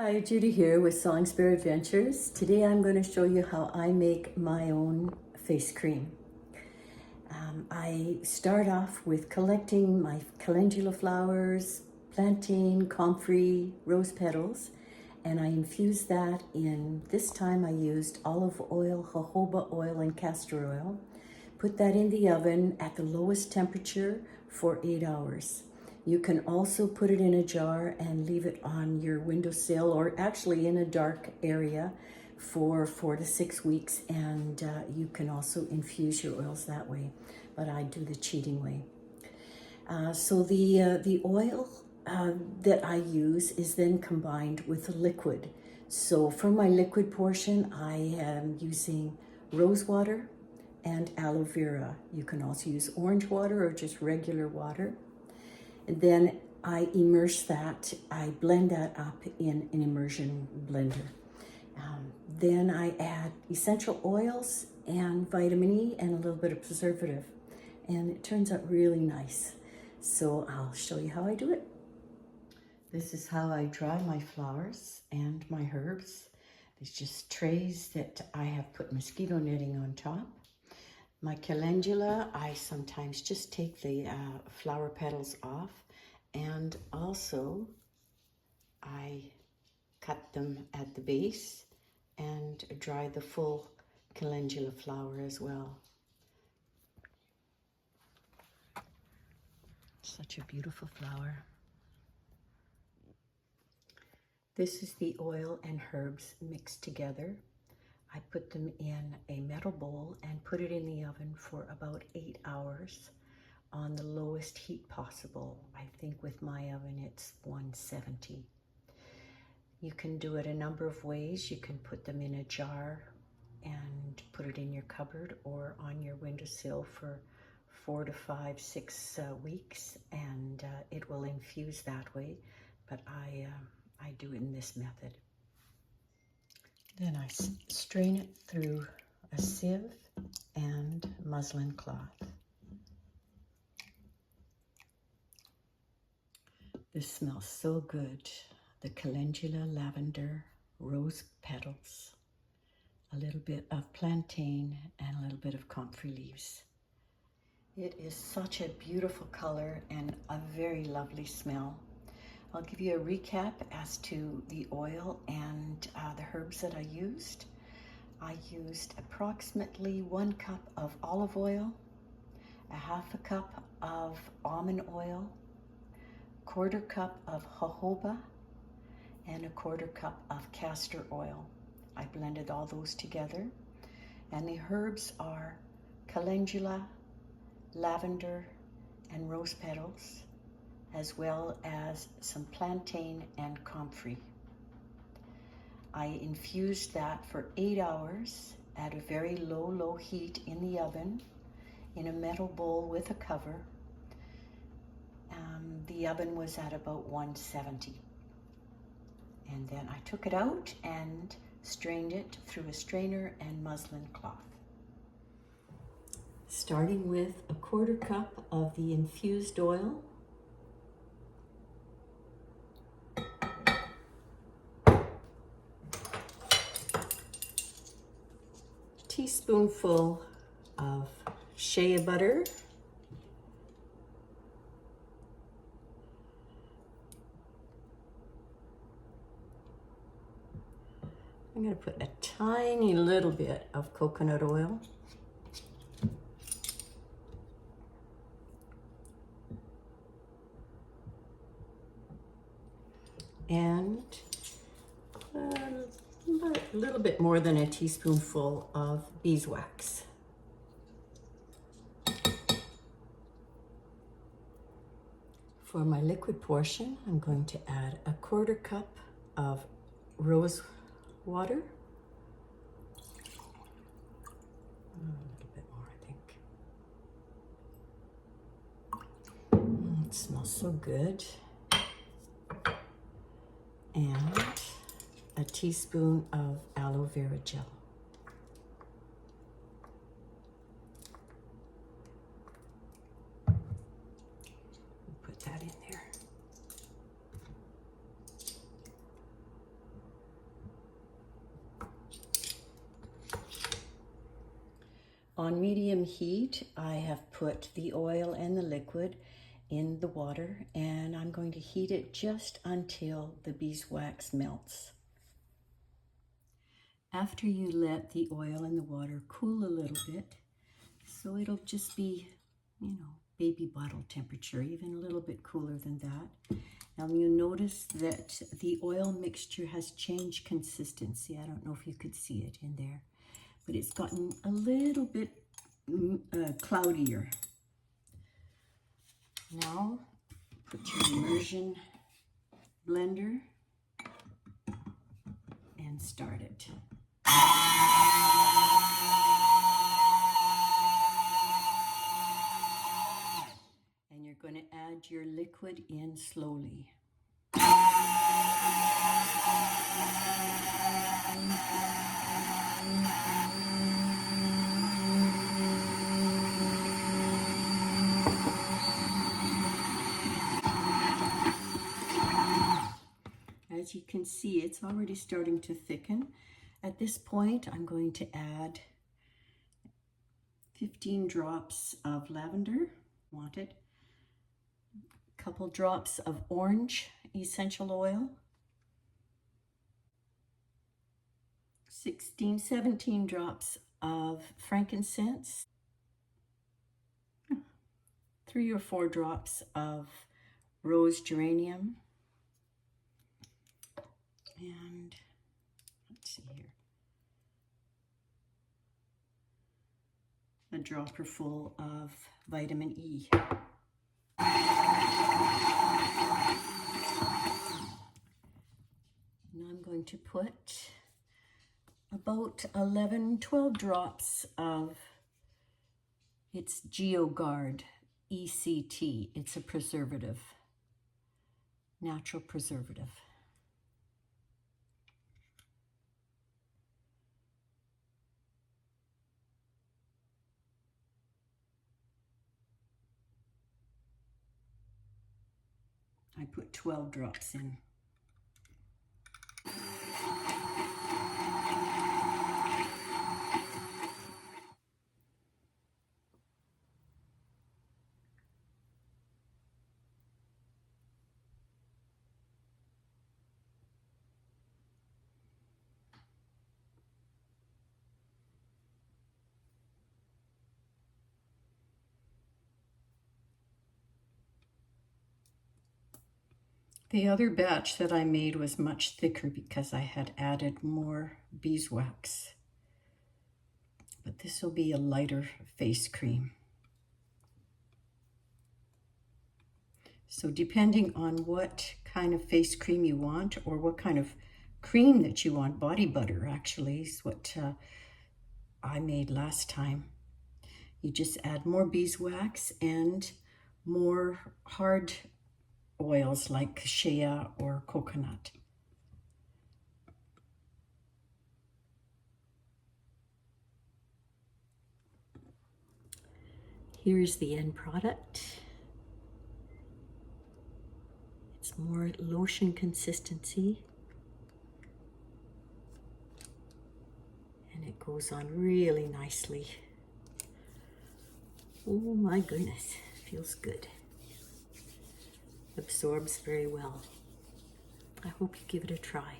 Hi, Judy here with Song Spirit Adventures. Today I'm going to show you how I make my own face cream. I start off with collecting my calendula flowers, plantain, comfrey, rose petals, and I infuse that in, this time I used olive oil, jojoba oil, and castor oil. Put that in the oven at the lowest temperature for 8 hours. You can also put it in a jar and leave it on your windowsill or actually in a dark area for 4 to 6 weeks, and you can also infuse your oils that way, but I do the cheating way. So the oil that I use is then combined with the liquid. So for my liquid portion, I am using rose water and aloe vera. You can also use orange water or just regular water. And then I immerse that, I blend that up in an immersion blender. Then I add essential oils and vitamin E and a little bit of preservative. And it turns out really nice. So I'll show you how I do it. This is how I dry my flowers and my herbs. There's just trays that I have put mosquito netting on top. My calendula, I sometimes just take the flower petals off, and also I cut them at the base and dry the full calendula flower as well. Such a beautiful flower. This is the oil and herbs mixed together. I put them in a metal bowl and put it in the oven for about 8 hours on the lowest heat possible. I think with my oven it's 170. You can do it a number of ways. You can put them in a jar and put it in your cupboard or on your windowsill for 4 to 5, 6 weeks, and it will infuse that way, but I do it in this method. Then I strain it through a sieve and muslin cloth. This smells so good. The calendula, lavender, rose petals, a little bit of plantain, and a little bit of comfrey leaves. It is such a beautiful color and a very lovely smell. I'll give you a recap as to the oil and the herbs that I used. I used approximately 1 cup of olive oil, a half a cup of almond oil, 1/4 cup of jojoba, and a 1/4 cup of castor oil. I blended all those together. And the herbs are calendula, lavender, and rose petals, as well as some plantain and comfrey. I infused that for 8 hours at a very low heat in the oven in a metal bowl with a cover. The oven was at about 170. And then I took it out and strained it through a strainer and muslin cloth. Starting with a 1/4 cup of the infused oil. A teaspoonful of shea butter. I'm going to put a tiny little bit of coconut oil. And a little bit more than a teaspoonful of beeswax. For my liquid portion, I'm going to add a 1/4 cup of rose water. A little bit more, I think. It smells so good. And a teaspoon of aloe vera gel. Put that in there. On medium heat, I have put the oil and the liquid in the water, and I'm going to heat it just until the beeswax melts. After you let the oil and the water cool a little bit, so it'll just be, baby bottle temperature, even a little bit cooler than that. Now you notice that the oil mixture has changed consistency. I don't know if you could see it in there, but it's gotten a little bit cloudier. Now put your immersion blender and start it. And you're going to add your liquid in slowly. As you can see, it's already starting to thicken. At this point, I'm going to add 15 drops of lavender, a couple drops of orange essential oil, 17 drops of frankincense, 3 or 4 drops of rose geranium, and let's see here, a dropper full of vitamin E. Now I'm going to put about 12 drops of, it's GeoGuard ECT. It's a preservative, natural preservative. I put 12 drops in. The other batch that I made was much thicker because I had added more beeswax. But this will be a lighter face cream. So depending on what kind of face cream you want, or what kind of cream that you want, body butter actually is what I made last time. You just add more beeswax and more hard oils like shea or coconut. Here's the end product. It's more lotion consistency. And it goes on really nicely. Oh my goodness, feels good. Absorbs very well. I hope you give it a try.